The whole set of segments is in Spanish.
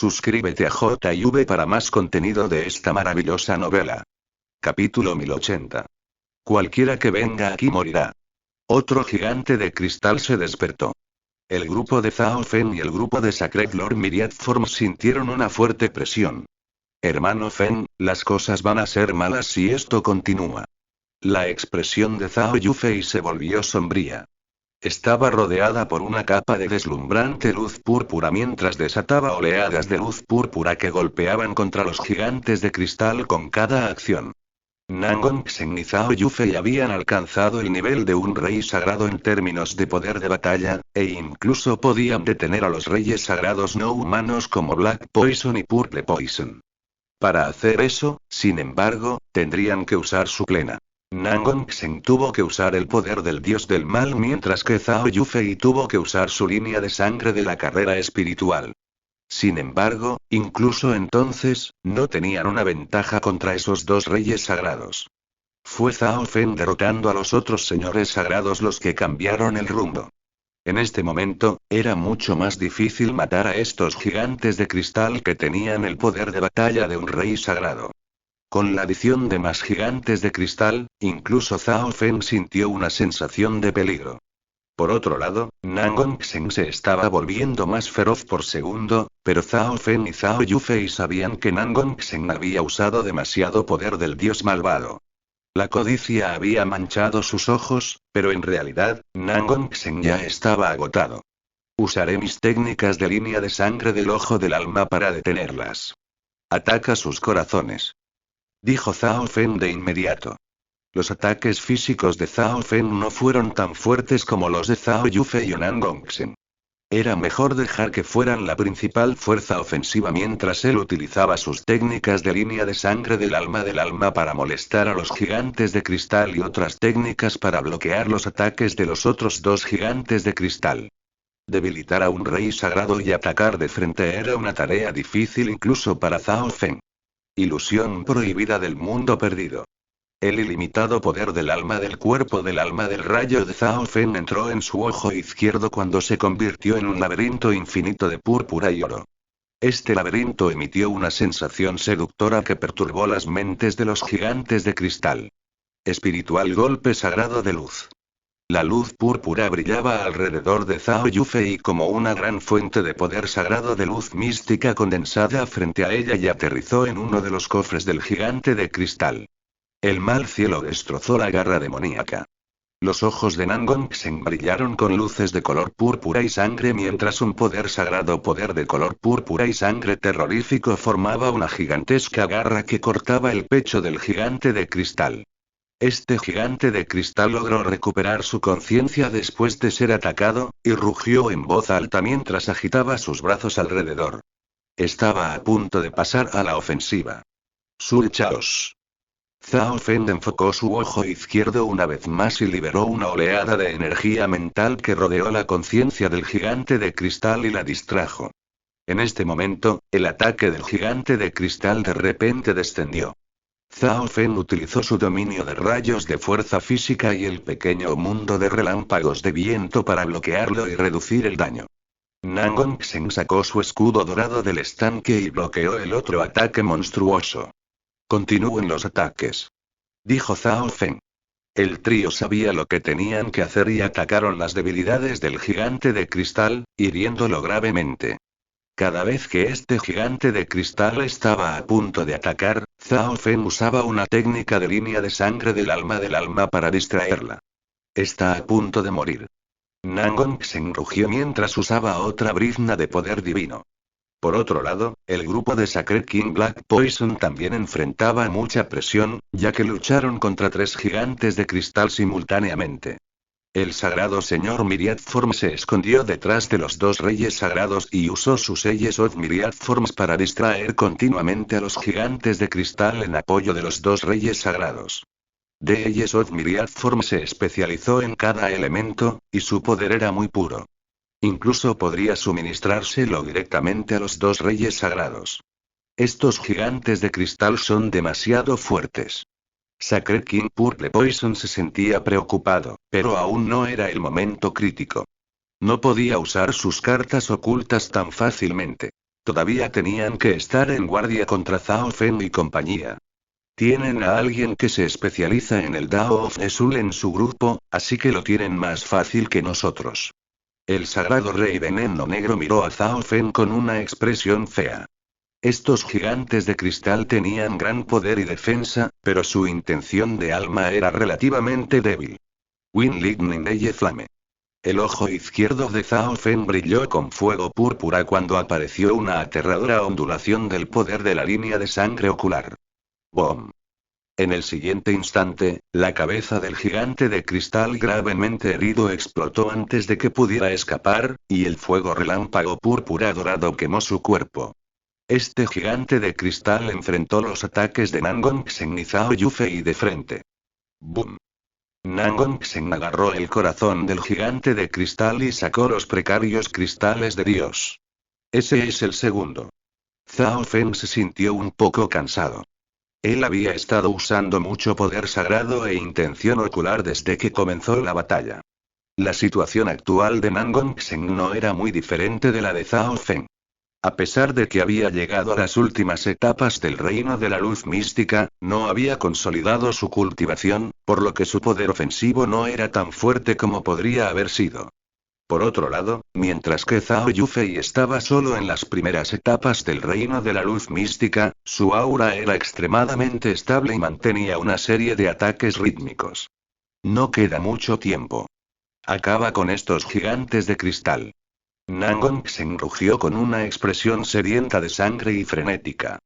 Suscríbete a JV para más contenido de esta maravillosa novela. Capítulo 1080. Cualquiera que venga aquí morirá. Otro gigante de cristal se despertó. El grupo de Zhao Fen y el grupo de Sacred Lord Myriad Form sintieron una fuerte presión. Hermano Fen, las cosas van a ser malas si esto continúa. La expresión de Zhao Yufei se volvió sombría. Estaba rodeada por una capa de deslumbrante luz púrpura mientras desataba oleadas de luz púrpura que golpeaban contra los gigantes de cristal con cada acción. Nangongsen y Zhao Yufei habían alcanzado el nivel de un rey sagrado en términos de poder de batalla, e incluso podían detener a los reyes sagrados no humanos como Black Poison y Purple Poison. Para hacer eso, sin embargo, tendrían que usar su plena. Nangongsen tuvo que usar el poder del dios del mal mientras que Zhao Yufei tuvo que usar su línea de sangre de la carrera espiritual. Sin embargo, incluso entonces, no tenían una ventaja contra esos dos reyes sagrados. Fue Zhao Fen derrotando a los otros señores sagrados los que cambiaron el rumbo. En este momento, era mucho más difícil matar a estos gigantes de cristal que tenían el poder de batalla de un rey sagrado. Con la adición de más gigantes de cristal, incluso Zhao Fen sintió una sensación de peligro. Por otro lado, Nangongsen se estaba volviendo más feroz por segundo, pero Zhao Fen y Zhao Yufei sabían que Nangongsen había usado demasiado poder del dios malvado. La codicia había manchado sus ojos, pero en realidad, Nangongsen ya estaba agotado. Usaré mis técnicas de línea de sangre del ojo del alma para detenerlas. Ataca sus corazones, dijo Zhao Fen de inmediato. Los ataques físicos de Zhao Fen no fueron tan fuertes como los de Zhao Yufei y Nangongsen. Era mejor dejar que fueran la principal fuerza ofensiva mientras él utilizaba sus técnicas de línea de sangre del alma para molestar a los gigantes de cristal y otras técnicas para bloquear los ataques de los otros dos gigantes de cristal. Debilitar a un rey sagrado y atacar de frente era una tarea difícil incluso para Zhao Fen. Ilusión prohibida del mundo perdido. El ilimitado poder del alma del cuerpo del alma del rayo de Zhao Fen entró en su ojo izquierdo cuando se convirtió en un laberinto infinito de púrpura y oro. Este laberinto emitió una sensación seductora que perturbó las mentes de los gigantes de cristal. Espiritual golpe sagrado de luz. La luz púrpura brillaba alrededor de Zhao Yufei como una gran fuente de poder sagrado de luz mística condensada frente a ella y aterrizó en uno de los cofres del gigante de cristal. El mal cielo destrozó la garra demoníaca. Los ojos de Nangongsen brillaron con luces de color púrpura y sangre mientras un poder sagrado poder de color púrpura y sangre terrorífico formaba una gigantesca garra que cortaba el pecho del gigante de cristal. Este gigante de cristal logró recuperar su conciencia después de ser atacado, y rugió en voz alta mientras agitaba sus brazos alrededor. Estaba a punto de pasar a la ofensiva. Sul Chaos. Zhao Fen enfocó su ojo izquierdo una vez más y liberó una oleada de energía mental que rodeó la conciencia del gigante de cristal y la distrajo. En este momento, el ataque del gigante de cristal de repente descendió. Zhao Fen utilizó su dominio de rayos de fuerza física y el pequeño mundo de relámpagos de viento para bloquearlo y reducir el daño. Nangongsen sacó su escudo dorado del estanque y bloqueó el otro ataque monstruoso. Continúen los ataques, dijo Zhao Fen. El trío sabía lo que tenían que hacer y atacaron las debilidades del gigante de cristal, hiriéndolo gravemente. Cada vez que este gigante de cristal estaba a punto de atacar, Zhao Fen usaba una técnica de línea de sangre del alma para distraerla. Está a punto de morir. Nangongsen rugió mientras usaba otra brizna de poder divino. Por otro lado, el grupo de Sacred King Black Poison también enfrentaba mucha presión, ya que lucharon contra tres gigantes de cristal simultáneamente. El sagrado señor Myriad Form se escondió detrás de los dos reyes sagrados y usó sus Eyes of Myriad Forms para distraer continuamente a los gigantes de cristal en apoyo de los dos reyes sagrados. The Eyes of Myriad Form se especializó en cada elemento, y su poder era muy puro. Incluso podría suministrárselo directamente a los dos reyes sagrados. Estos gigantes de cristal son demasiado fuertes. Sacred King Purple Poison se sentía preocupado, pero aún no era el momento crítico. No podía usar sus cartas ocultas tan fácilmente. Todavía tenían que estar en guardia contra Zhao Fen y compañía. Tienen a alguien que se especializa en el Dao of Esul en su grupo, así que lo tienen más fácil que nosotros. El sagrado rey Veneno Negro miró a Zhao Fen con una expresión fea. Estos gigantes de cristal tenían gran poder y defensa, pero su intención de alma era relativamente débil. Win Lightning Eye Flame. El ojo izquierdo de Zhao Fen brilló con fuego púrpura cuando apareció una aterradora ondulación del poder de la línea de sangre ocular. ¡Bom! En el siguiente instante, la cabeza del gigante de cristal gravemente herido explotó antes de que pudiera escapar, y el fuego relámpago púrpura dorado quemó su cuerpo. Este gigante de cristal enfrentó los ataques de Nangon Xen y Zhao Yufei de frente. ¡Bum! Nangon Xen agarró el corazón del gigante de cristal y sacó los precarios cristales de Dios. Ese es el segundo. Zhao Fen se sintió un poco cansado. Él había estado usando mucho poder sagrado e intención ocular desde que comenzó la batalla. La situación actual de Nangon Xen no era muy diferente de la de Zhao Fen. A pesar de que había llegado a las últimas etapas del reino de la luz mística, no había consolidado su cultivación, por lo que su poder ofensivo no era tan fuerte como podría haber sido. Por otro lado, mientras que Zhao Yufei estaba solo en las primeras etapas del reino de la luz mística, su aura era extremadamente estable y mantenía una serie de ataques rítmicos. No queda mucho tiempo. Acaba con estos gigantes de cristal. Nangon Xen rugió con una expresión sedienta de sangre y frenética.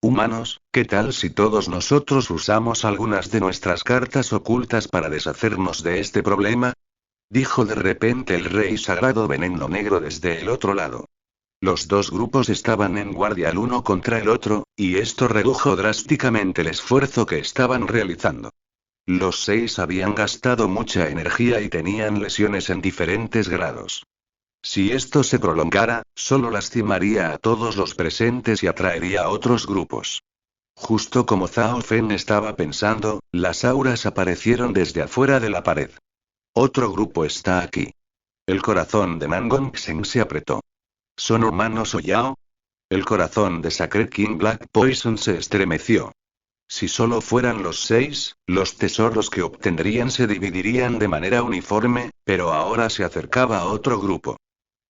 Humanos, ¿qué tal si todos nosotros usamos algunas de nuestras cartas ocultas para deshacernos de este problema? Dijo de repente el rey sagrado Veneno Negro desde el otro lado. Los dos grupos estaban en guardia el uno contra el otro, y esto redujo drásticamente el esfuerzo que estaban realizando. Los 6 habían gastado mucha energía y tenían lesiones en diferentes grados. Si esto se prolongara, solo lastimaría a todos los presentes y atraería a otros grupos. Justo como Zhao Fen estaba pensando, las auras aparecieron desde afuera de la pared. Otro grupo está aquí. El corazón de Nangon Xen se apretó. ¿Son humanos o Yao? El corazón de Sacred King Black Poison se estremeció. Si solo fueran los 6, los tesoros que obtendrían se dividirían de manera uniforme, pero ahora se acercaba a otro grupo.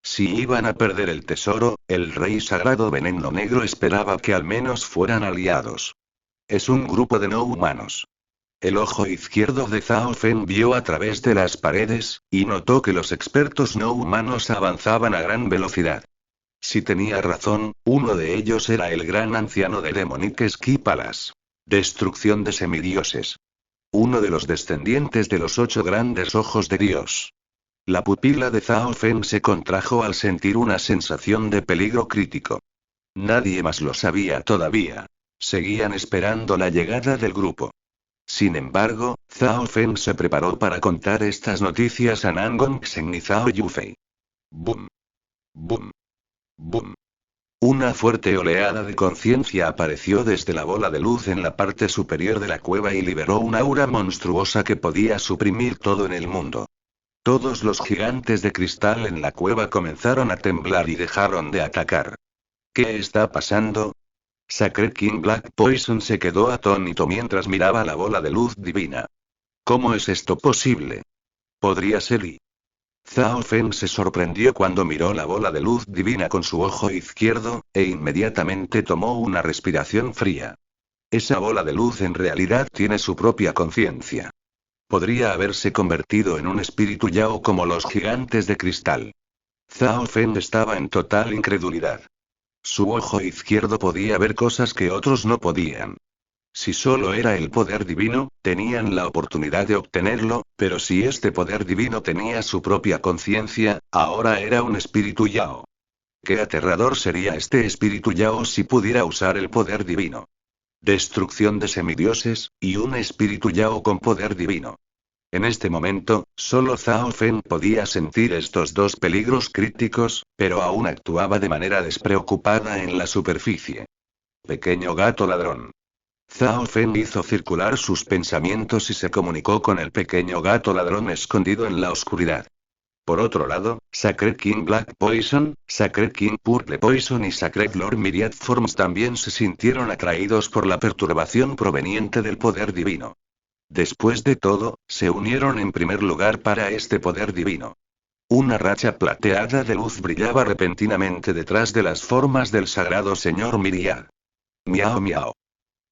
Si iban a perder el tesoro, el rey sagrado Veneno Negro esperaba que al menos fueran aliados. Es un grupo de no humanos. El ojo izquierdo de Zhao Fen vio a través de las paredes, y notó que los expertos no humanos avanzaban a gran velocidad. Si tenía razón, uno de ellos era el gran anciano de Demonic Ski Palace. Destrucción de semidioses. Uno de los descendientes de los 8 grandes ojos de Dios. La pupila de Zhao Fen se contrajo al sentir una sensación de peligro crítico. Nadie más lo sabía todavía. Seguían esperando la llegada del grupo. Sin embargo, Zhao Fen se preparó para contar estas noticias a Nangon Xen y Zhao Yufei. ¡Bum! ¡Bum! ¡Bum! Una fuerte oleada de conciencia apareció desde la bola de luz en la parte superior de la cueva y liberó un aura monstruosa que podía suprimir todo en el mundo. Todos los gigantes de cristal en la cueva comenzaron a temblar y dejaron de atacar. ¿Qué está pasando? Sacred King Black Poison se quedó atónito mientras miraba la bola de luz divina. ¿Cómo es esto posible? Podría ser y... Zhao Fen se sorprendió cuando miró la bola de luz divina con su ojo izquierdo, e inmediatamente tomó una respiración fría. Esa bola de luz en realidad tiene su propia conciencia. Podría haberse convertido en un espíritu Yao como los gigantes de cristal. Zhao Fen estaba en total incredulidad. Su ojo izquierdo podía ver cosas que otros no podían. Si solo era el poder divino, tenían la oportunidad de obtenerlo, pero si este poder divino tenía su propia conciencia, ahora era un espíritu Yao. Qué aterrador sería este espíritu Yao si pudiera usar el poder divino. Destrucción de semidioses, y un espíritu Yao con poder divino. En este momento, solo Zhao Fen podía sentir estos dos peligros críticos, pero aún actuaba de manera despreocupada en la superficie. Pequeño gato ladrón. Zhao Fen hizo circular sus pensamientos y se comunicó con el pequeño gato ladrón escondido en la oscuridad. Por otro lado, Sacred King Black Poison, Sacred King Purple Poison y Sacred Lord Myriad Forms también se sintieron atraídos por la perturbación proveniente del poder divino. Después de todo, se unieron en primer lugar para este poder divino. Una racha plateada de luz brillaba repentinamente detrás de las formas del sagrado señor Myriad. Miau miau.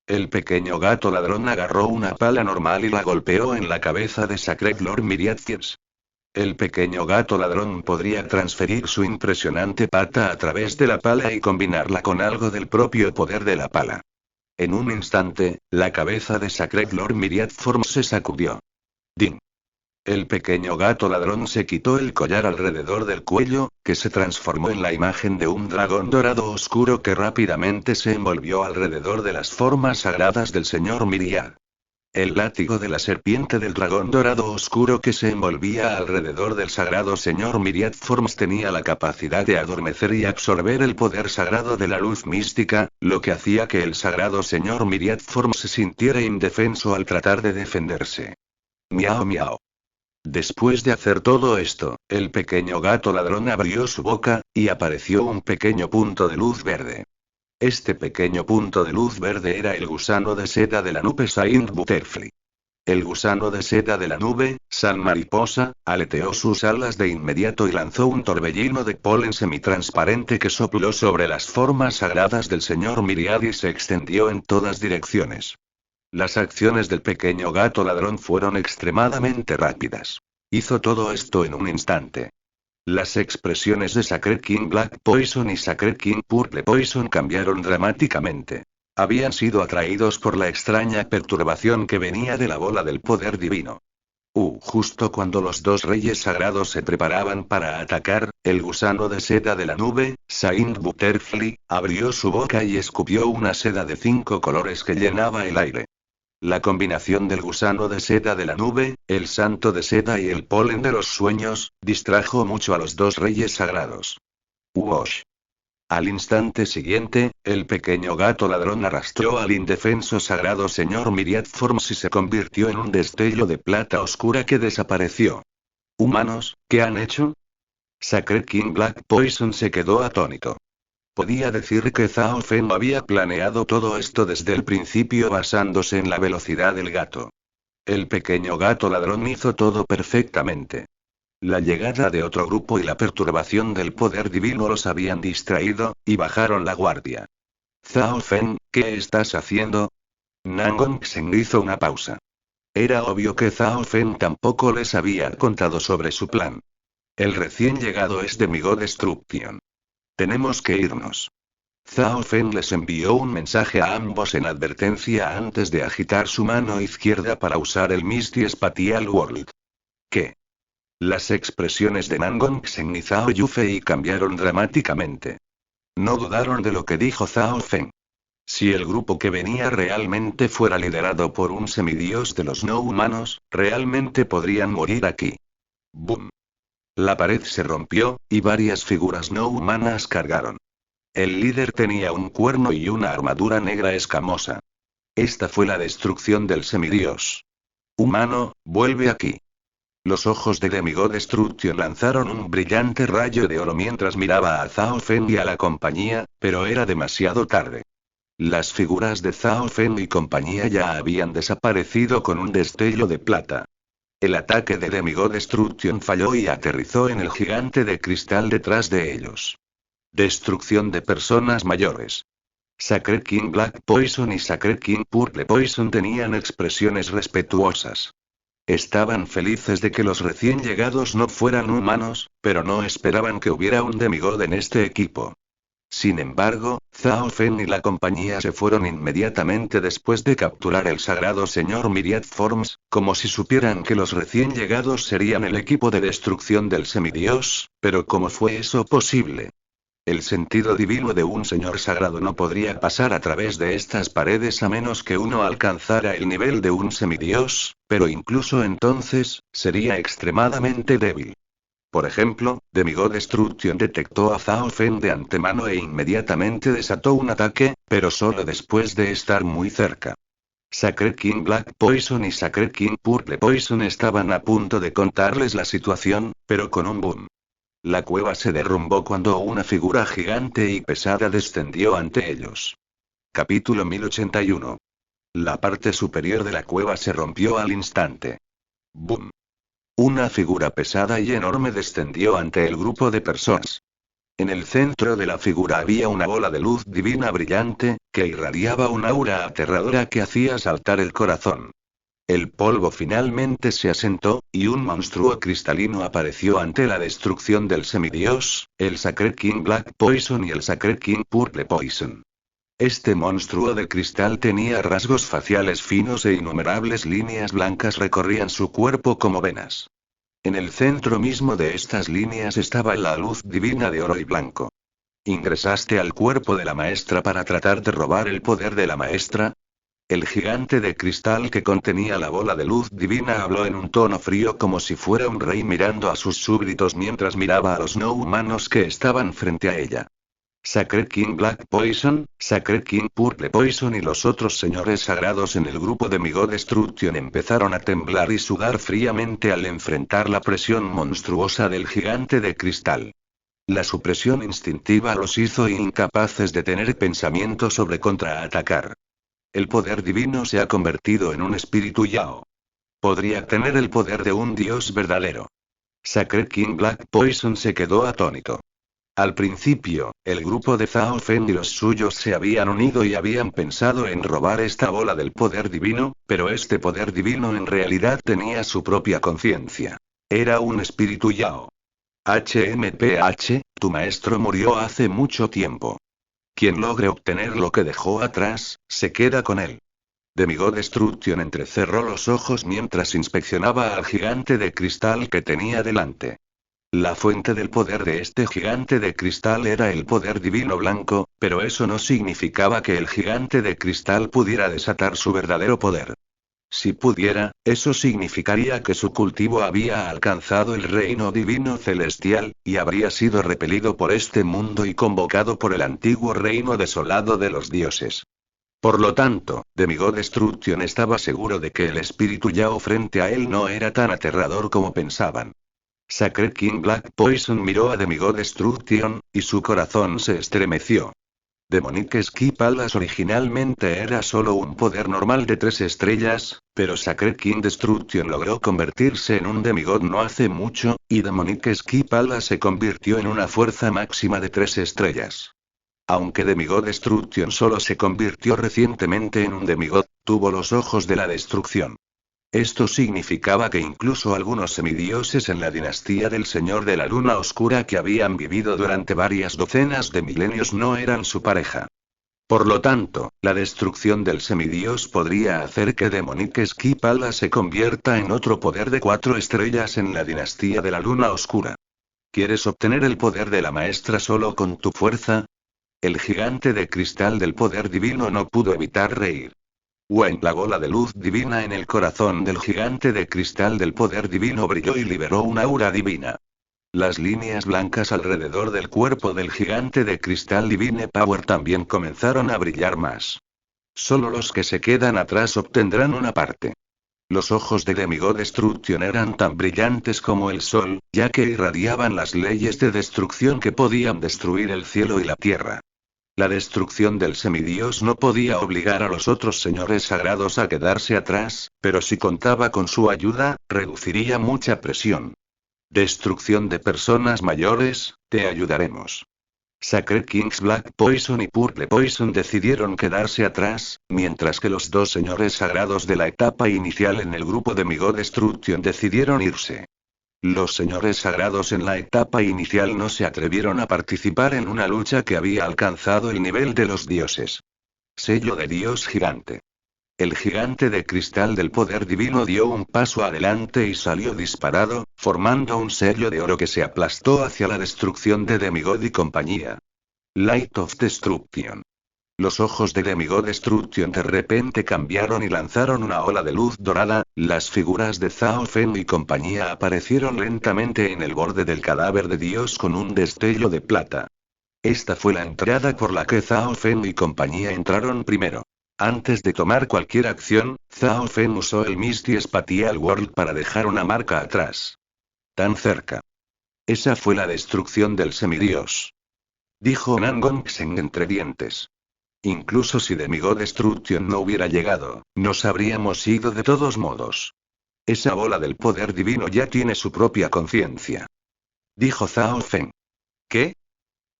El pequeño gato ladrón agarró una pala normal y la golpeó en la cabeza de Sacred Lord Myriad Forms. El pequeño gato ladrón podría transferir su impresionante pata a través de la pala y combinarla con algo del propio poder de la pala. En un instante, la cabeza de Sacred Lord Myriad Forms se sacudió. ¡Ding! El pequeño gato ladrón se quitó el collar alrededor del cuello, que se transformó en la imagen de un dragón dorado oscuro que rápidamente se envolvió alrededor de las formas sagradas del señor Myriad. El látigo de la serpiente del dragón dorado oscuro que se envolvía alrededor del sagrado señor Myriad Forms tenía la capacidad de adormecer y absorber el poder sagrado de la luz mística, lo que hacía que el sagrado señor Myriad Forms se sintiera indefenso al tratar de defenderse. Miau miau. Después de hacer todo esto, el pequeño gato ladrón abrió su boca, y apareció un pequeño punto de luz verde. Este pequeño punto de luz verde era el gusano de seda de la nube Saint Butterfly. El gusano de seda de la nube, San Mariposa, aleteó sus alas de inmediato y lanzó un torbellino de polen semitransparente que sopló sobre las formas sagradas del señor Myriad y se extendió en todas direcciones. Las acciones del pequeño gato ladrón fueron extremadamente rápidas. Hizo todo esto en un instante. Las expresiones de Sacred King Black Poison y Sacred King Purple Poison cambiaron dramáticamente. Habían sido atraídos por la extraña perturbación que venía de la bola del poder divino. Justo cuando los dos reyes sagrados se preparaban para atacar, el gusano de seda de la nube, Saint Butterfly, abrió su boca y escupió una seda de 5 colores que llenaba el aire. La combinación del gusano de seda de la nube, el santo de seda y el polen de los sueños, distrajo mucho a los dos reyes sagrados. ¡Wosh! Al instante siguiente, el pequeño gato ladrón arrastró al indefenso sagrado señor Myriad Forms y se convirtió en un destello de plata oscura que desapareció. ¿Humanos, qué han hecho? Sacred King Black Poison se quedó atónito. Podía decir que Zhao Feng había planeado todo esto desde el principio basándose en la velocidad del gato. El pequeño gato ladrón hizo todo perfectamente. La llegada de otro grupo y la perturbación del poder divino los habían distraído, y bajaron la guardia. Zhao Feng, ¿qué estás haciendo? Nangon Xen hizo una pausa. Era obvio que Zhao Feng tampoco les había contado sobre su plan. El recién llegado es de mi God Destruction. Tenemos que irnos. Zhao Feng les envió un mensaje a ambos en advertencia antes de agitar su mano izquierda para usar el Misty Spatial World. ¿Qué? Las expresiones de Nangon Xen y Zhao Yufei cambiaron dramáticamente. No dudaron de lo que dijo Zhao Feng. Si el grupo que venía realmente fuera liderado por un semidios de los no humanos, realmente podrían morir aquí. ¡Boom! La pared se rompió, y varias figuras no humanas cargaron. El líder tenía un cuerno y una armadura negra escamosa. Esta fue la destrucción del semidios. Humano, vuelve aquí. Los ojos de Demigod Destruction lanzaron un brillante rayo de oro mientras miraba a Zhao Feng y a la compañía, pero era demasiado tarde. Las figuras de Zhao Feng y compañía ya habían desaparecido con un destello de plata. El ataque de Demigod Destruction falló y aterrizó en el gigante de cristal detrás de ellos. Destrucción de personas mayores. Sacred King Black Poison y Sacred King Purple Poison tenían expresiones respetuosas. Estaban felices de que los recién llegados no fueran humanos, pero no esperaban que hubiera un demigod en este equipo. Sin embargo, Zhao Feng y la compañía se fueron inmediatamente después de capturar el sagrado señor Myriad Forms, como si supieran que los recién llegados serían el equipo de destrucción del semidios, pero ¿cómo fue eso posible? El sentido divino de un señor sagrado no podría pasar a través de estas paredes a menos que uno alcanzara el nivel de un semidios, pero incluso entonces, sería extremadamente débil. Por ejemplo, Demigod Destruction detectó a Zhao Feng de antemano e inmediatamente desató un ataque, pero solo después de estar muy cerca. Sacred King Black Poison y Sacred King Purple Poison estaban a punto de contarles la situación, pero con un boom. La cueva se derrumbó cuando una figura gigante y pesada descendió ante ellos. Capítulo 1081. La parte superior de la cueva se rompió al instante. ¡Boom! Una figura pesada y enorme descendió ante el grupo de personas. En el centro de la figura había una bola de luz divina brillante, que irradiaba un aura aterradora que hacía saltar el corazón. El polvo finalmente se asentó, y un monstruo cristalino apareció ante la destrucción del semidios, el Sacred King Black Poison y el Sacred King Purple Poison. Este monstruo de cristal tenía rasgos faciales finos e innumerables líneas blancas recorrían su cuerpo como venas. En el centro mismo de estas líneas estaba la luz divina de oro y blanco. ¿Ingresaste al cuerpo de la maestra para tratar de robar el poder de la maestra? El gigante de cristal que contenía la bola de luz divina habló en un tono frío como si fuera un rey mirando a sus súbditos mientras miraba a los no humanos que estaban frente a ella. Sacred King Black Poison, Sacred King Purple Poison y los otros señores sagrados en el grupo de Migo Destruction empezaron a temblar y sudar fríamente al enfrentar la presión monstruosa del gigante de cristal. La supresión instintiva los hizo incapaces de tener pensamiento sobre contraatacar. El poder divino se ha convertido en un espíritu Yao. Podría tener el poder de un dios verdadero. Sacred King Black Poison se quedó atónito. Al principio, el grupo de Zhao Fen y los suyos se habían unido y habían pensado en robar esta bola del poder divino, pero este poder divino en realidad tenía su propia conciencia. Era un espíritu Yao. HMPH, tu maestro murió hace mucho tiempo. Quien logre obtener lo que dejó atrás, se queda con él. Demigo Destruction entrecerró los ojos mientras inspeccionaba al gigante de cristal que tenía delante. La fuente del poder de este gigante de cristal era el poder divino blanco, pero eso no significaba que el gigante de cristal pudiera desatar su verdadero poder. Si pudiera, eso significaría que su cultivo había alcanzado el reino divino celestial, y habría sido repelido por este mundo y convocado por el antiguo reino desolado de los dioses. Por lo tanto, Demigo Destruction estaba seguro de que el espíritu Yao frente a él no era tan aterrador como pensaban. Sacred King Black Poison miró a Demigo Destruction, y su corazón se estremeció. Demonic Ski Palace originalmente era solo un poder normal de 3 estrellas, pero Sacred King Destruction logró convertirse en un demigod no hace mucho, y Demonic Ski Palace se convirtió en una fuerza máxima de 3 estrellas. Aunque Demigo Destruction solo se convirtió recientemente en un demigod, tuvo los ojos de la destrucción. Esto significaba que incluso algunos semidioses en la dinastía del Señor de la Luna Oscura que habían vivido durante varias docenas de milenios no eran su pareja. Por lo tanto, la destrucción del semidios podría hacer que Demonic Ski Palace se convierta en otro poder de 4 estrellas en la dinastía de la Luna Oscura. ¿Quieres obtener el poder de la maestra solo con tu fuerza? El gigante de cristal del poder divino no pudo evitar reír. La bola de luz divina en el corazón del gigante de cristal del poder divino brilló y liberó una aura divina. Las líneas blancas alrededor del cuerpo del gigante de cristal Divine Power también comenzaron a brillar más. Solo los que se quedan atrás obtendrán una parte. Los ojos de Demigo Destruction eran tan brillantes como el sol, ya que irradiaban las leyes de destrucción que podían destruir el cielo y la tierra. La destrucción del semidios no podía obligar a los otros señores sagrados a quedarse atrás, pero si contaba con su ayuda, reduciría mucha presión. Destrucción de personas mayores, te ayudaremos. Sacred Kings Black Poison y Purple Poison decidieron quedarse atrás, mientras que los dos señores sagrados de la etapa inicial en el grupo de Migo Destruction decidieron irse. Los señores sagrados en la etapa inicial no se atrevieron a participar en una lucha que había alcanzado el nivel de los dioses. Sello de Dios Gigante. El gigante de cristal del poder divino dio un paso adelante y salió disparado, formando un sello de oro que se aplastó hacia la destrucción de Demigod y compañía. Light of Destruction. Los ojos de Demigo Destruction de repente cambiaron y lanzaron una ola de luz dorada, las figuras de Zhao Fen y compañía aparecieron lentamente en el borde del cadáver de Dios con un destello de plata. Esta fue la entrada por la que Zhao Fen y compañía entraron primero. Antes de tomar cualquier acción, Zhao Fen usó el Misty Spatial World para dejar una marca atrás. Tan cerca. Esa fue la destrucción del semidios. Dijo Nan Gongsheng entre dientes. Incluso si de mi God Destruction no hubiera llegado, nos habríamos ido de todos modos. Esa bola del poder divino ya tiene su propia conciencia. Dijo Zhao Fen. ¿Qué?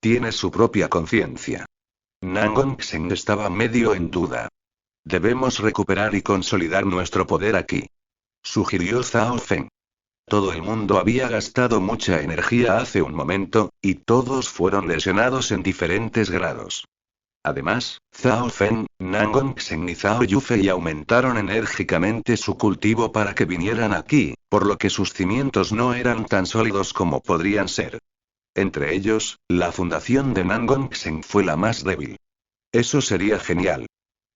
Tiene su propia conciencia. Nan Gongsheng estaba medio en duda. Debemos recuperar y consolidar nuestro poder aquí. Sugirió Zhao Fen. Todo el mundo había gastado mucha energía hace un momento, y todos fueron lesionados en diferentes grados. Además, Zhao Fen, Nan Gongsheng y Zhao Yufei aumentaron enérgicamente su cultivo para que vinieran aquí, por lo que sus cimientos no eran tan sólidos como podrían ser. Entre ellos, la fundación de Nan Gongsheng fue la más débil. Eso sería genial.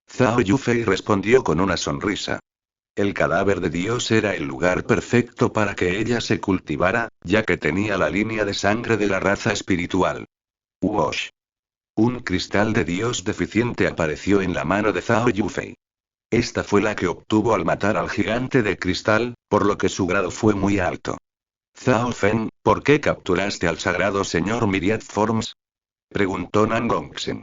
Zhao Yufei respondió con una sonrisa. El cadáver de Dios era el lugar perfecto para que ella se cultivara, ya que tenía la línea de sangre de la raza espiritual. Wosh. Un cristal de Dios deficiente apareció en la mano de Zhao Yufei. Esta fue la que obtuvo al matar al gigante de cristal, por lo que su grado fue muy alto. Zhao Fen, ¿por qué capturaste al sagrado señor Myriad Forms? Preguntó Nan Gongsheng.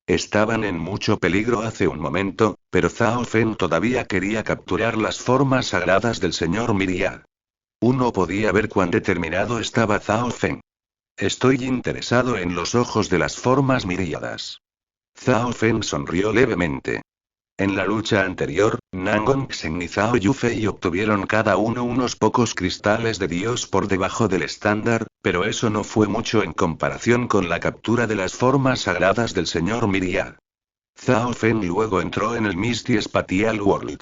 Estaban en mucho peligro hace un momento, pero Zhao Fen todavía quería capturar las formas sagradas del señor Myriad. Uno podía ver cuán determinado estaba Zhao Fen. Estoy interesado en los ojos de las formas miríadas. Zhao Fen sonrió levemente. En la lucha anterior, Nan Gongsheng y Zhao Yufei obtuvieron cada uno unos pocos cristales de Dios por debajo del estándar, pero eso no fue mucho en comparación con la captura de las formas sagradas del señor Myriad. Zhao Fen luego entró en el Misty Spatial World.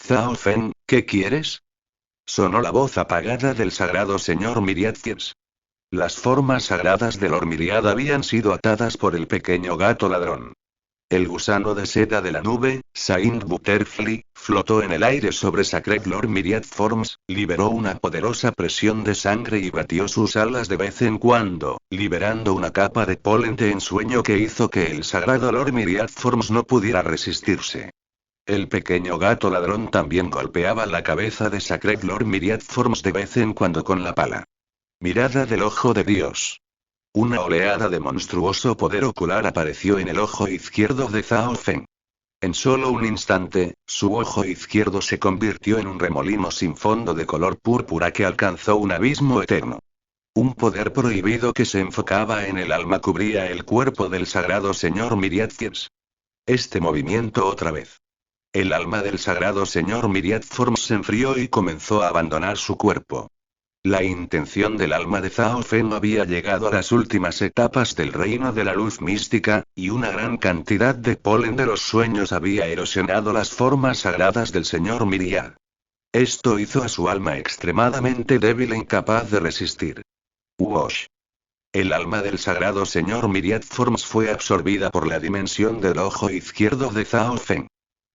Zhao Fen, ¿qué quieres? Sonó la voz apagada del sagrado señor Myriad. Las formas sagradas de Lord Myriad habían sido atadas por el pequeño gato ladrón. El gusano de seda de la nube, Saint Butterfly, flotó en el aire sobre Sacred Lord Myriad Forms, liberó una poderosa presión de sangre y batió sus alas de vez en cuando, liberando una capa de polen de ensueño que hizo que el sagrado Lord Myriad Forms no pudiera resistirse. El pequeño gato ladrón también golpeaba la cabeza de Sacred Lord Myriad Forms de vez en cuando con la pala. Mirada del ojo de Dios. Una oleada de monstruoso poder ocular apareció en el ojo izquierdo de Zhao Fen. En solo un instante, su ojo izquierdo se convirtió en un remolino sin fondo de color púrpura que alcanzó un abismo eterno. Un poder prohibido que se enfocaba en el alma cubría el cuerpo del sagrado señor Myriad. Este movimiento otra vez. El alma del sagrado señor Myriad Forms se enfrió y comenzó a abandonar su cuerpo. La intención del alma de Zhao Fen había llegado a las últimas etapas del reino de la luz mística, y una gran cantidad de polen de los sueños había erosionado las formas sagradas del señor Myriad. Esto hizo a su alma extremadamente débil e incapaz de resistir. Wosh. El alma del sagrado señor Myriad Forms fue absorbida por la dimensión del ojo izquierdo de Zhao Fen.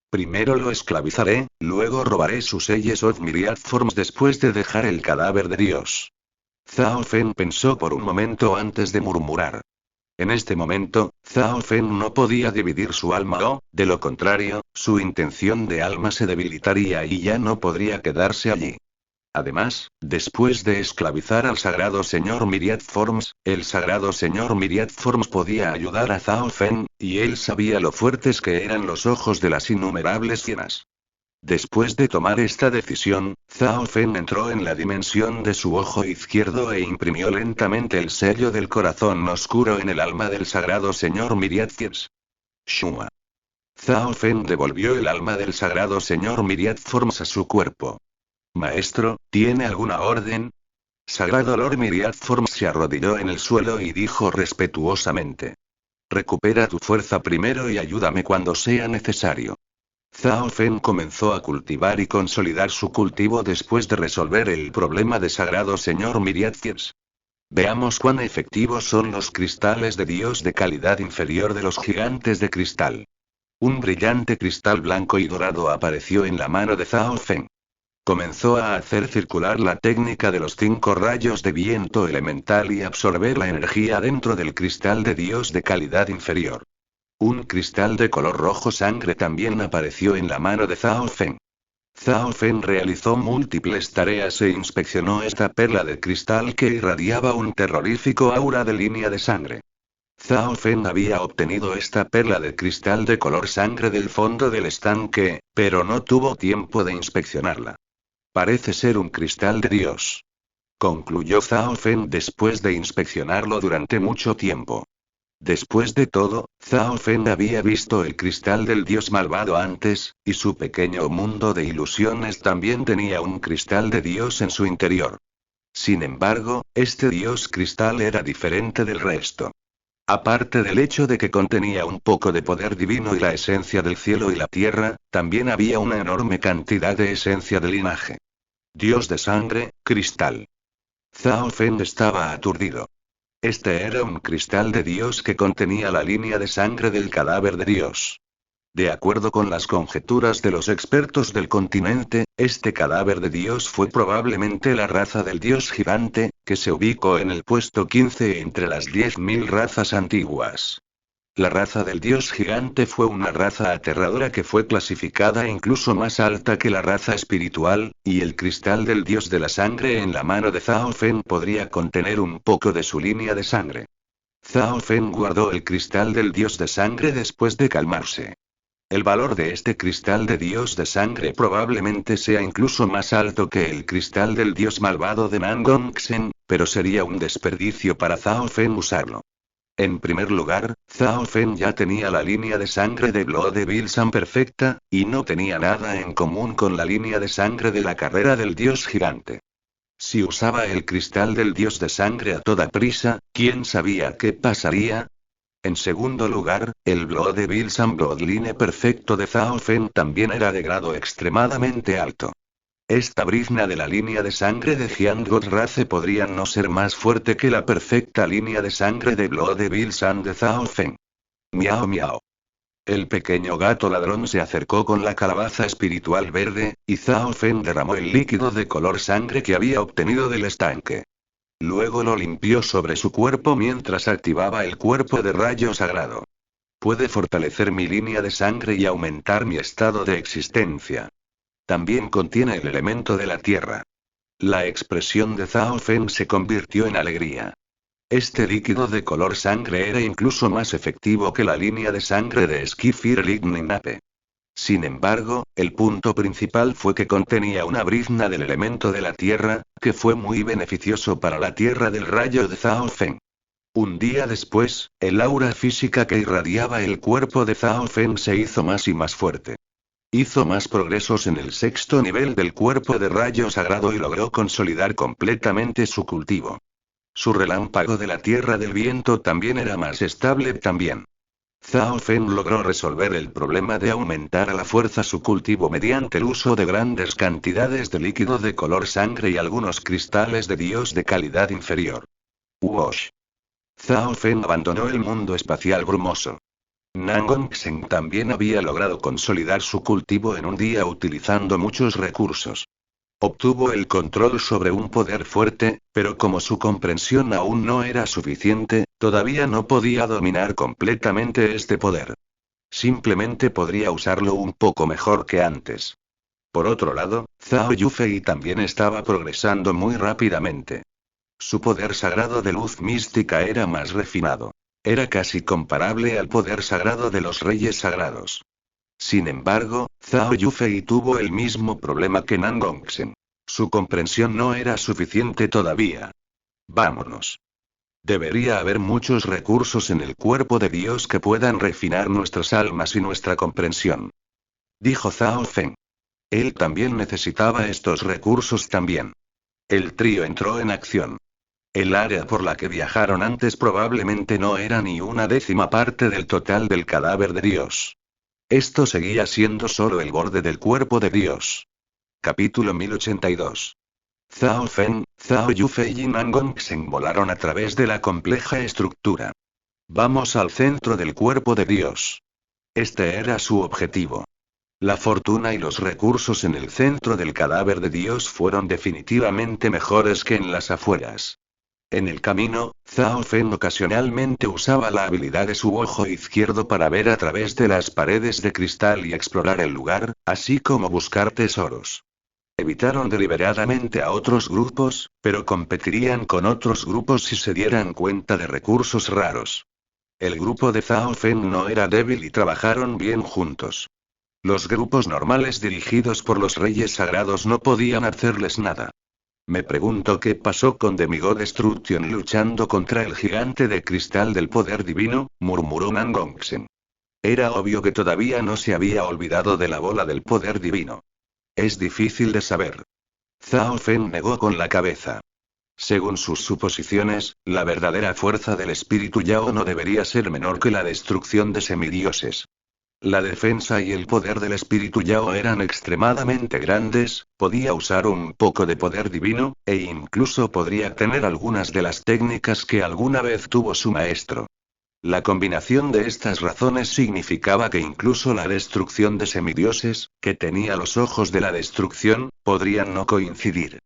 Primero lo esclavizaré, luego robaré sus Eyes of Myriad Forms después de dejar el cadáver de Dios. Zhao Fen pensó por un momento antes de murmurar. En este momento, Zhao Fen no podía dividir su alma o, de lo contrario, su intención de alma se debilitaría y ya no podría quedarse allí. Además, después de esclavizar al sagrado señor Myriad Forms, el sagrado señor Myriad Forms podía ayudar a Zhao Fen, y él sabía lo fuertes que eran los ojos de las innumerables hienas. Después de tomar esta decisión, Zhao Fen entró en la dimensión de su ojo izquierdo e imprimió lentamente el sello del corazón oscuro en el alma del sagrado señor Myriad. Shua. Zhao Fen devolvió el alma del sagrado señor Myriad Forms a su cuerpo. Maestro, ¿tiene alguna orden? Sagrado Lord Myriad Forms se arrodilló en el suelo y dijo respetuosamente. Recupera tu fuerza primero y ayúdame cuando sea necesario. Zhao Fen comenzó a cultivar y consolidar su cultivo después de resolver el problema de Sagrado Señor Myriad. Veamos cuán efectivos son los cristales de Dios de calidad inferior de los gigantes de cristal. Un brillante cristal blanco y dorado apareció en la mano de Zhao Fen. Comenzó a hacer circular la técnica de los 5 rayos de viento elemental y absorber la energía dentro del cristal de Dios de calidad inferior. Un cristal de color rojo sangre también apareció en la mano de Zhao Feng. Zhao Feng realizó múltiples tareas e inspeccionó esta perla de cristal que irradiaba un terrorífico aura de línea de sangre. Zhao Feng había obtenido esta perla de cristal de color sangre del fondo del estanque, pero no tuvo tiempo de inspeccionarla. Parece ser un cristal de Dios, concluyó Zhao Feng después de inspeccionarlo durante mucho tiempo. Después de todo, Zhao Feng había visto el cristal del dios malvado antes, y su pequeño mundo de ilusiones también tenía un cristal de Dios en su interior. Sin embargo, este dios cristal era diferente del resto. Aparte del hecho de que contenía un poco de poder divino y la esencia del cielo y la tierra, también había una enorme cantidad de esencia de linaje. Dios de sangre, cristal. Zhao Feng estaba aturdido. Este era un cristal de Dios que contenía la línea de sangre del cadáver de Dios. De acuerdo con las conjeturas de los expertos del continente, este cadáver de Dios fue probablemente la raza del Dios gigante, que se ubicó en el puesto 15 entre las 10.000 razas antiguas. La raza del Dios gigante fue una raza aterradora que fue clasificada incluso más alta que la raza espiritual, y el cristal del Dios de la sangre en la mano de Zhao Feng podría contener un poco de su línea de sangre. Zhao Feng guardó el cristal del Dios de sangre después de calmarse. El valor de este cristal de Dios de sangre probablemente sea incluso más alto que el cristal del Dios malvado de Nangongsen, pero sería un desperdicio para Zhao Feng usarlo. En primer lugar, Zhao Feng ya tenía la línea de sangre de Blood Bilsan perfecta, y no tenía nada en común con la línea de sangre de la carrera del dios gigante. Si usaba el cristal del dios de sangre a toda prisa, ¿quién sabía qué pasaría? En segundo lugar, el Blood Bilsan Bloodline perfecto de Zhao Feng también era de grado extremadamente alto. Esta brizna de la línea de sangre de Jiangot Race podría no ser más fuerte que la perfecta línea de sangre de Blood Bilsan de Zhao Feng. Miau miau. El pequeño gato ladrón se acercó con la calabaza espiritual verde, y Zhao Feng derramó el líquido de color sangre que había obtenido del estanque. Luego lo limpió sobre su cuerpo mientras activaba el cuerpo de rayo sagrado. Puede fortalecer mi línea de sangre y aumentar mi estado de existencia. También contiene el elemento de la tierra. La expresión de Zhao Feng se convirtió en alegría. Este líquido de color sangre era incluso más efectivo que la línea de sangre de Skifir Lightning-Ape. Sin embargo, el punto principal fue que contenía una brizna del elemento de la tierra, que fue muy beneficioso para la tierra del rayo de Zhao Feng. Un día después, el aura física que irradiaba el cuerpo de Zhao Feng se hizo más y más fuerte. Hizo más progresos en el sexto nivel del cuerpo de rayo sagrado y logró consolidar completamente su cultivo. Su relámpago de la tierra del viento también era más estable también. Zhao Feng logró resolver el problema de aumentar a la fuerza su cultivo mediante el uso de grandes cantidades de líquido de color sangre y algunos cristales de Dios de calidad inferior. Wosh. Zhao Feng abandonó el mundo espacial brumoso. Nangongsen también había logrado consolidar su cultivo en un día utilizando muchos recursos. Obtuvo el control sobre un poder fuerte, pero como su comprensión aún no era suficiente, todavía no podía dominar completamente este poder. Simplemente podría usarlo un poco mejor que antes. Por otro lado, Zhao Yufei también estaba progresando muy rápidamente. Su poder sagrado de luz mística era más refinado. Era casi comparable al poder sagrado de los reyes sagrados. Sin embargo, Zhao Yufei tuvo el mismo problema que Nangongsen. Su comprensión no era suficiente todavía. Vámonos. Debería haber muchos recursos en el cuerpo de Dios que puedan refinar nuestras almas y nuestra comprensión. Dijo Zhao Feng. Él también necesitaba estos recursos también. El trío entró en acción. El área por la que viajaron antes probablemente no era ni una décima parte del total del cadáver de Dios. Esto seguía siendo solo el borde del cuerpo de Dios. Capítulo 1082. Zhao Feng, Zhao Yufei y Nangongsen volaron a través de la compleja estructura. Vamos al centro del cuerpo de Dios. Este era su objetivo. La fortuna y los recursos en el centro del cadáver de Dios fueron definitivamente mejores que en las afueras. En el camino, Zhao Fen ocasionalmente usaba la habilidad de su ojo izquierdo para ver a través de las paredes de cristal y explorar el lugar, así como buscar tesoros. Evitaron deliberadamente a otros grupos, pero competirían con otros grupos si se dieran cuenta de recursos raros. El grupo de Zhao Fen no era débil y trabajaron bien juntos. Los grupos normales dirigidos por los reyes sagrados no podían hacerles nada. Me pregunto qué pasó con Demigod Destruction luchando contra el gigante de cristal del poder divino, murmuró Nangongsen. Era obvio que todavía no se había olvidado de la bola del poder divino. Es difícil de saber. Zhao Fen negó con la cabeza. Según sus suposiciones, la verdadera fuerza del espíritu Yao no debería ser menor que la destrucción de semidioses. La defensa y el poder del espíritu Yao eran extremadamente grandes, podía usar un poco de poder divino, e incluso podría tener algunas de las técnicas que alguna vez tuvo su maestro. La combinación de estas razones significaba que incluso la destrucción de semidioses, que tenía los ojos de la destrucción, podrían no coincidir.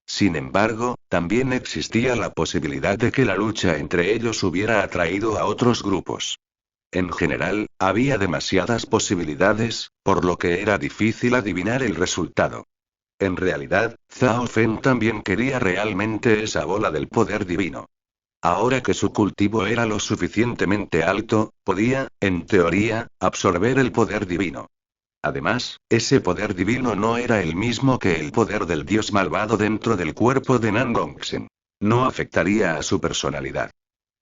Sin embargo, también existía la posibilidad de que la lucha entre ellos hubiera atraído a otros grupos. En general, había demasiadas posibilidades, por lo que era difícil adivinar el resultado. En realidad, Zhao Fen también quería realmente esa bola del poder divino. Ahora que su cultivo era lo suficientemente alto, podía, en teoría, absorber el poder divino. Además, ese poder divino no era el mismo que el poder del dios malvado dentro del cuerpo de Nangongsen. No afectaría a su personalidad.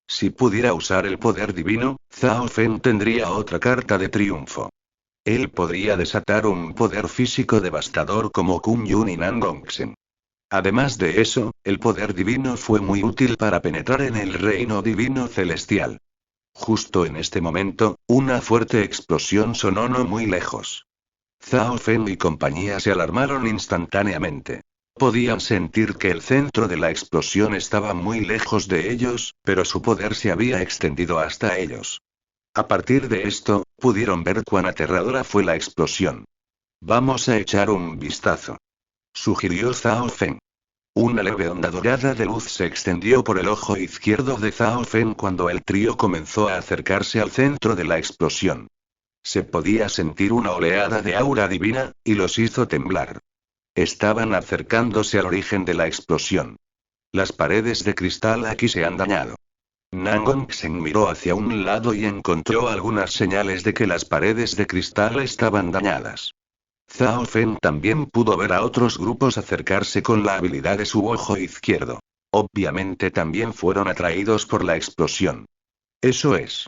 Si pudiera usar el poder divino, Zhao Fen tendría otra carta de triunfo. Él podría desatar un poder físico devastador como Kun Yun y Nangongsen. Además de eso, el poder divino fue muy útil para penetrar en el reino divino celestial. Justo en este momento, una fuerte explosión sonó no muy lejos. Zhao Fen y compañía se alarmaron instantáneamente. Podían sentir que el centro de la explosión estaba muy lejos de ellos, pero su poder se había extendido hasta ellos. A partir de esto, pudieron ver cuán aterradora fue la explosión. Vamos a echar un vistazo, sugirió Zhao Fen. Una leve onda dorada de luz se extendió por el ojo izquierdo de Zhao Fen cuando el trío comenzó a acercarse al centro de la explosión. Se podía sentir una oleada de aura divina, y los hizo temblar. Estaban acercándose al origen de la explosión. Las paredes de cristal aquí se han dañado. Nangongsen miró hacia un lado y encontró algunas señales de que las paredes de cristal estaban dañadas. Zhao Fen también pudo ver a otros grupos acercarse con la habilidad de su ojo izquierdo. Obviamente también fueron atraídos por la explosión. Eso es.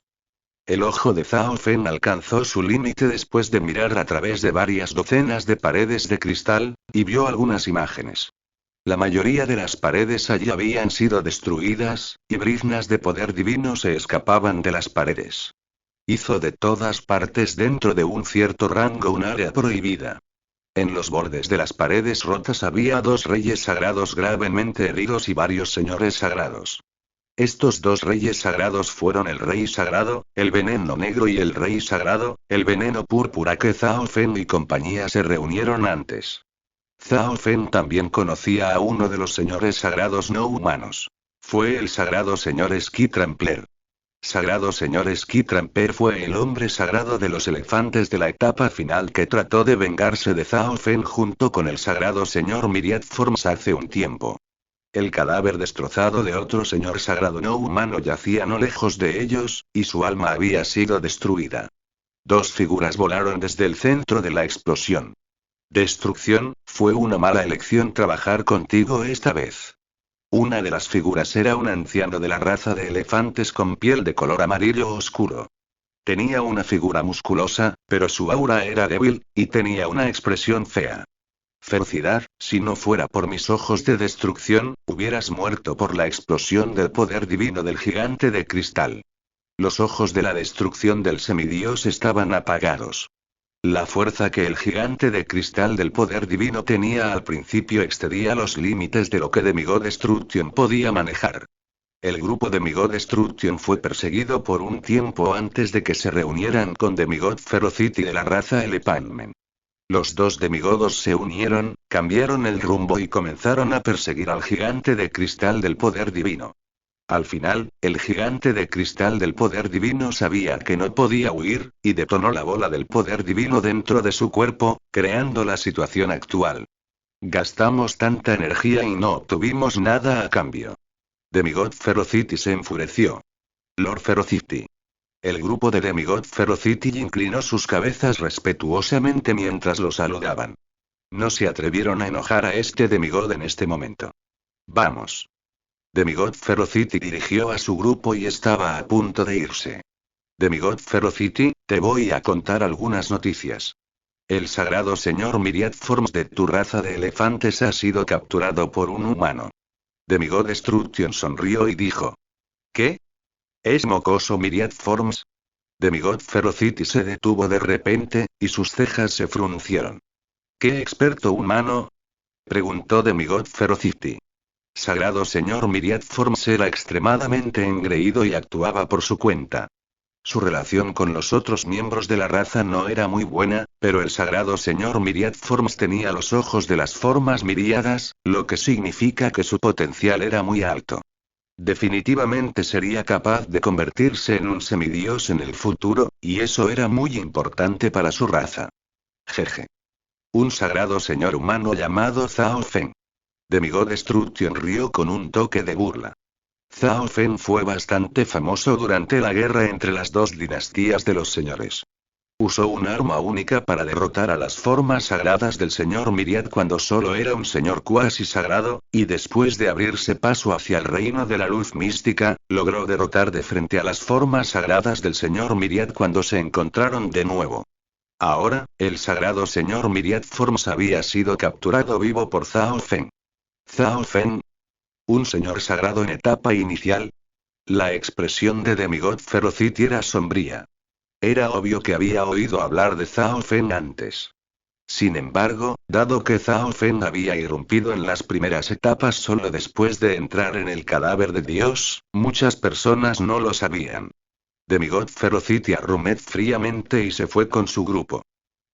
El ojo de Zhao Fen alcanzó su límite después de mirar a través de varias docenas de paredes de cristal, y vio algunas imágenes. La mayoría de las paredes allí habían sido destruidas, y briznas de poder divino se escapaban de las paredes. Hizo de todas partes dentro de un cierto rango un área prohibida. En los bordes de las paredes rotas había dos reyes sagrados gravemente heridos y varios señores sagrados. Estos dos reyes sagrados fueron el rey sagrado, el veneno negro y el rey sagrado, el veneno púrpura que Zhao Fen y compañía se reunieron antes. Zhao Fen también conocía a uno de los señores sagrados no humanos. Fue el sagrado señor Ski Trampler. Sagrado señor Ski Trampler fue el hombre sagrado de los elefantes de la etapa final que trató de vengarse de Zhao Fen junto con el sagrado señor Myriad Forms hace un tiempo. El cadáver destrozado de otro señor sagrado no humano yacía no lejos de ellos, y su alma había sido destruida. Dos figuras volaron desde el centro de la explosión. Destrucción, fue una mala elección trabajar contigo esta vez. Una de las figuras era un anciano de la raza de elefantes con piel de color amarillo oscuro. Tenía una figura musculosa, pero su aura era débil, y tenía una expresión fea. Ferocidad, si no fuera por mis ojos de destrucción, hubieras muerto por la explosión del poder divino del gigante de cristal. Los ojos de la destrucción del semidios estaban apagados. La fuerza que el gigante de cristal del poder divino tenía al principio excedía los límites de lo que Demigod Destruction podía manejar. El grupo Demigod Destruction fue perseguido por un tiempo antes de que se reunieran con Demigod Ferocity de la raza Elephantmen. Los dos demigodos se unieron, cambiaron el rumbo y comenzaron a perseguir al gigante de cristal del poder divino. Al final, el gigante de cristal del poder divino sabía que no podía huir, y detonó la bola del poder divino dentro de su cuerpo, creando la situación actual. Gastamos tanta energía y no obtuvimos nada a cambio. Demigod Ferocity se enfureció. Lord Ferocity. El grupo de Demigod Ferocity inclinó sus cabezas respetuosamente mientras lo saludaban. No se atrevieron a enojar a este Demigod en este momento. Vamos. Demigod Ferocity dirigió a su grupo y estaba a punto de irse. Demigod Ferocity, te voy a contar algunas noticias. El sagrado señor Myriad Forms de tu raza de elefantes ha sido capturado por un humano. Demigod Destruction sonrió y dijo. ¿Qué? ¿Es mocoso Myriad Forms? Demigod Ferocity se detuvo de repente, y sus cejas se fruncieron. ¿Qué experto humano? Preguntó Demigod Ferocity. Sagrado señor Myriad Forms era extremadamente engreído y actuaba por su cuenta. Su relación con los otros miembros de la raza no era muy buena, pero el sagrado señor Myriad Forms tenía los ojos de las formas miríadas, lo que significa que su potencial era muy alto. Definitivamente sería capaz de convertirse en un semidios en el futuro, y eso era muy importante para su raza. Jeje. Un sagrado señor humano llamado Zhao Feng. Demigod Destruction rió con un toque de burla. Zhao Feng fue bastante famoso durante la guerra entre las dos dinastías de los señores. Usó un arma única para derrotar a las formas sagradas del señor Myriad cuando solo era un señor cuasi sagrado, y después de abrirse paso hacia el reino de la luz mística, logró derrotar de frente a las formas sagradas del señor Myriad cuando se encontraron de nuevo. Ahora, el sagrado señor Myriad Forms había sido capturado vivo por Zhao Feng. Zhao Feng. ¿Un señor sagrado en etapa inicial? La expresión de Demigod Ferocity era sombría. Era obvio que había oído hablar de Zhao Feng antes. Sin embargo, dado que Zhao Feng había irrumpido en las primeras etapas solo después de entrar en el cadáver de Dios, muchas personas no lo sabían. Demigod Ferocity arrumed fríamente y se fue con su grupo.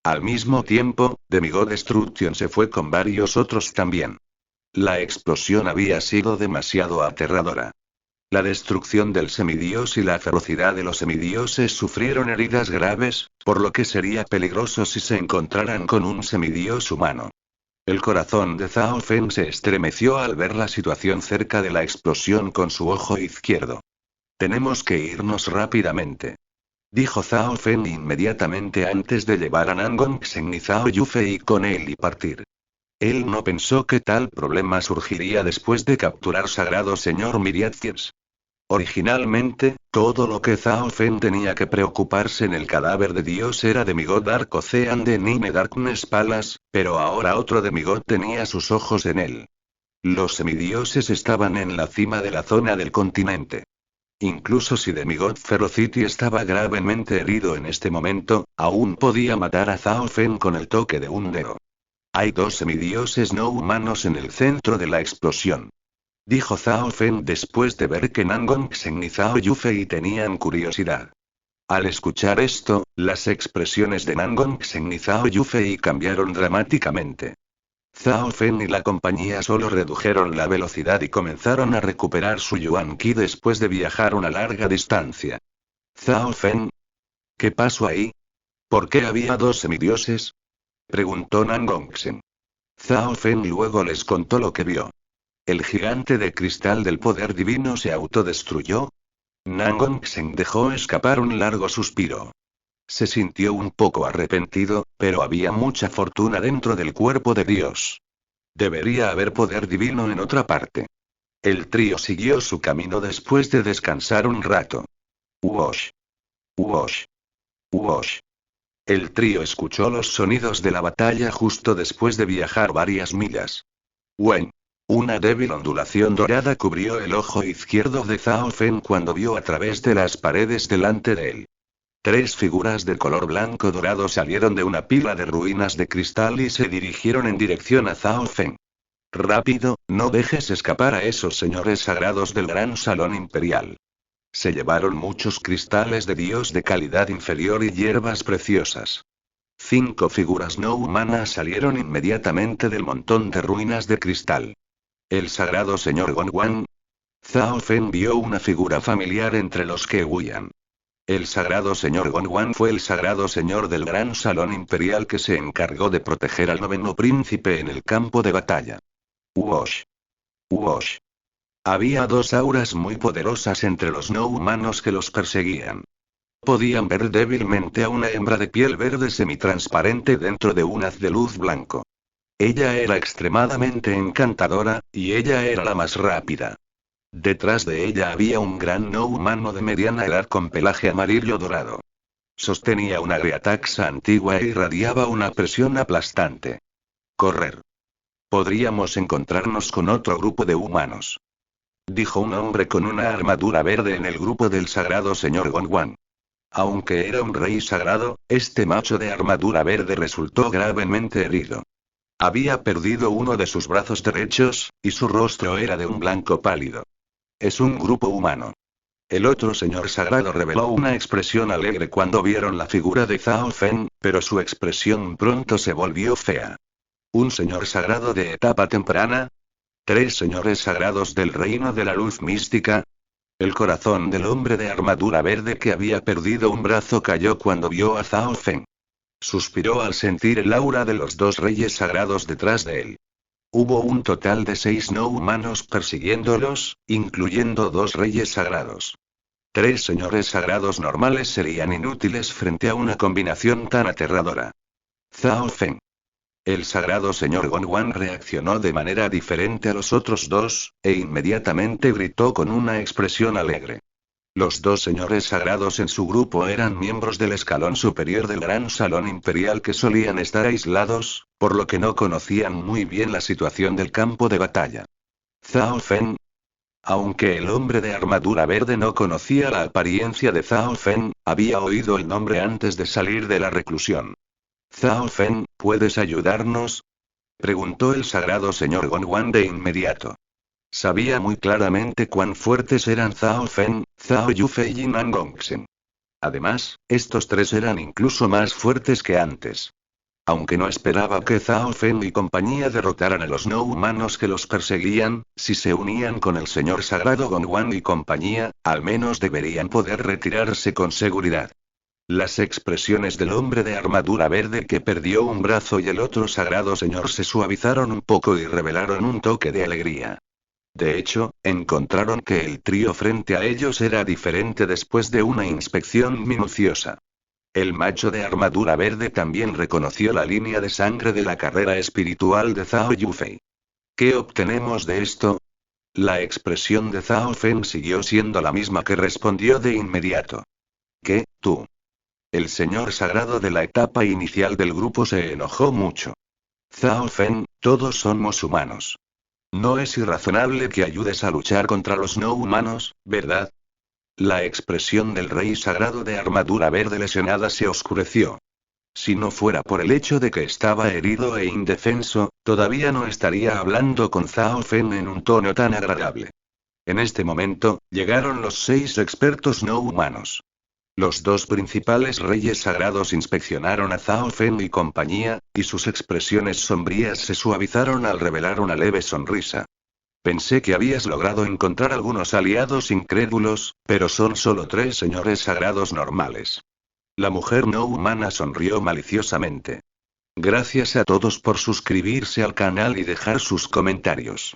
Al mismo tiempo, Demigod Destruction se fue con varios otros también. La explosión había sido demasiado aterradora. La destrucción del semidios y la ferocidad de los semidioses sufrieron heridas graves, por lo que sería peligroso si se encontraran con un semidios humano. El corazón de Zhao Feng se estremeció al ver la situación cerca de la explosión con su ojo izquierdo. Tenemos que irnos rápidamente. Dijo Zhao Feng inmediatamente antes de llevar a Nangongsen y Zhao Yufei con él y partir. Él no pensó que tal problema surgiría después de capturar Sagrado Señor Myriad Forms. Originalmente, todo lo que Zhao Feng tenía que preocuparse en el cadáver de Dios era Demigod Dark Ocean de Nine Darkness Palace, pero ahora otro Demigod tenía sus ojos en él. Los semidioses estaban en la cima de la zona del continente. Incluso si Demigod Ferocity estaba gravemente herido en este momento, aún podía matar a Zhao Feng con el toque de un dedo. Hay dos semidioses no humanos en el centro de la explosión. Dijo Zhao Feng después de ver que Nangongsen y Zhao Yufei tenían curiosidad. Al escuchar esto, las expresiones de Nangongsen y Zhao Yufei cambiaron dramáticamente. Zhao Feng y la compañía solo redujeron la velocidad y comenzaron a recuperar su Yuan Qi después de viajar una larga distancia. Zhao Feng. ¿Qué pasó ahí? ¿Por qué había dos semidioses? Preguntó Nangongsen. Zhao Feng luego les contó lo que vio. ¿El gigante de cristal del poder divino se autodestruyó? Nangongsen dejó escapar un largo suspiro. Se sintió un poco arrepentido, pero había mucha fortuna dentro del cuerpo de Dios. Debería haber poder divino en otra parte. El trío siguió su camino después de descansar un rato. Uosh. Uosh. Uosh. El trío escuchó los sonidos de la batalla justo después de viajar varias millas. Wen. Una débil ondulación dorada cubrió el ojo izquierdo de Zhao Feng cuando vio a través de las paredes delante de él. Tres figuras de color blanco dorado salieron de una pila de ruinas de cristal y se dirigieron en dirección a Zhao Feng. Rápido, no dejes escapar a esos señores sagrados del Gran Salón Imperial. Se llevaron muchos cristales de Dios de calidad inferior y hierbas preciosas. 5 figuras no humanas salieron inmediatamente del montón de ruinas de cristal. El sagrado señor Gongwan. Zhao Fen vio una figura familiar entre los que huían. El sagrado señor Gongwan fue el sagrado señor del gran salón imperial que se encargó de proteger al noveno príncipe en el campo de batalla. Uosh. Uosh. Había dos auras muy poderosas entre los no humanos que los perseguían. Podían ver débilmente a una hembra de piel verde semitransparente dentro de un haz de luz blanco. Ella era extremadamente encantadora, y ella era la más rápida. Detrás de ella había un gran no humano de mediana edad con pelaje amarillo dorado. Sostenía una griataxa antigua e irradiaba una presión aplastante. Correr. Podríamos encontrarnos con otro grupo de humanos. Dijo un hombre con una armadura verde en el grupo del sagrado señor Gongwan. Aunque era un rey sagrado, este macho de armadura verde resultó gravemente herido. Había perdido uno de sus brazos derechos, y su rostro era de un blanco pálido. Es un grupo humano. El otro señor sagrado reveló una expresión alegre cuando vieron la figura de Zhao Fen, pero su expresión pronto se volvió fea. ¿Un señor sagrado de etapa temprana? ¿Tres señores sagrados del reino de la luz mística? El corazón del hombre de armadura verde que había perdido un brazo cayó cuando vio a Zhao Fen. Suspiró al sentir el aura de los dos reyes sagrados detrás de él. Hubo un total de 6 no humanos persiguiéndolos, incluyendo 2 reyes sagrados. 3 señores sagrados normales serían inútiles frente a una combinación tan aterradora. Zhao Fen. El sagrado señor Gongwan reaccionó de manera diferente a los otros dos, e inmediatamente gritó con una expresión alegre. Los dos señores sagrados en su grupo eran miembros del escalón superior del gran salón imperial que solían estar aislados, por lo que no conocían muy bien la situación del campo de batalla. Zhao Fen. Aunque el hombre de armadura verde no conocía la apariencia de Zhao Fen, había oído el nombre antes de salir de la reclusión. Zhao Fen, ¿puedes ayudarnos? Preguntó el sagrado señor Gongwan de inmediato. Sabía muy claramente cuán fuertes eran Zhao Fen, Zhao Yufei y Nan Gongchen. Además, estos tres eran incluso más fuertes que antes. Aunque no esperaba que Zhao Fen y compañía derrotaran a los no humanos que los perseguían, si se unían con el señor sagrado Gongwan y compañía, al menos deberían poder retirarse con seguridad. Las expresiones del hombre de armadura verde que perdió un brazo y el otro sagrado señor se suavizaron un poco y revelaron un toque de alegría. De hecho, encontraron que el trío frente a ellos era diferente después de una inspección minuciosa. El macho de armadura verde también reconoció la línea de sangre de la carrera espiritual de Zhao Yufei. ¿Qué obtenemos de esto? La expresión de Zhao Fen siguió siendo la misma que respondió de inmediato. ¿Qué, tú? El señor sagrado de la etapa inicial del grupo se enojó mucho. Zhao Fen, todos somos humanos. No es irrazonable que ayudes a luchar contra los no humanos, ¿verdad? La expresión del rey sagrado de armadura verde lesionada se oscureció. Si no fuera por el hecho de que estaba herido e indefenso, todavía no estaría hablando con Zhao Fen en un tono tan agradable. En este momento, llegaron los 6 expertos no humanos. Los 2 principales reyes sagrados inspeccionaron a Zhao Fen y compañía, y sus expresiones sombrías se suavizaron al revelar una leve sonrisa. Pensé que habías logrado encontrar algunos aliados incrédulos, pero son solo 3 señores sagrados normales. La mujer no humana sonrió maliciosamente. Gracias a todos por suscribirse al canal y dejar sus comentarios.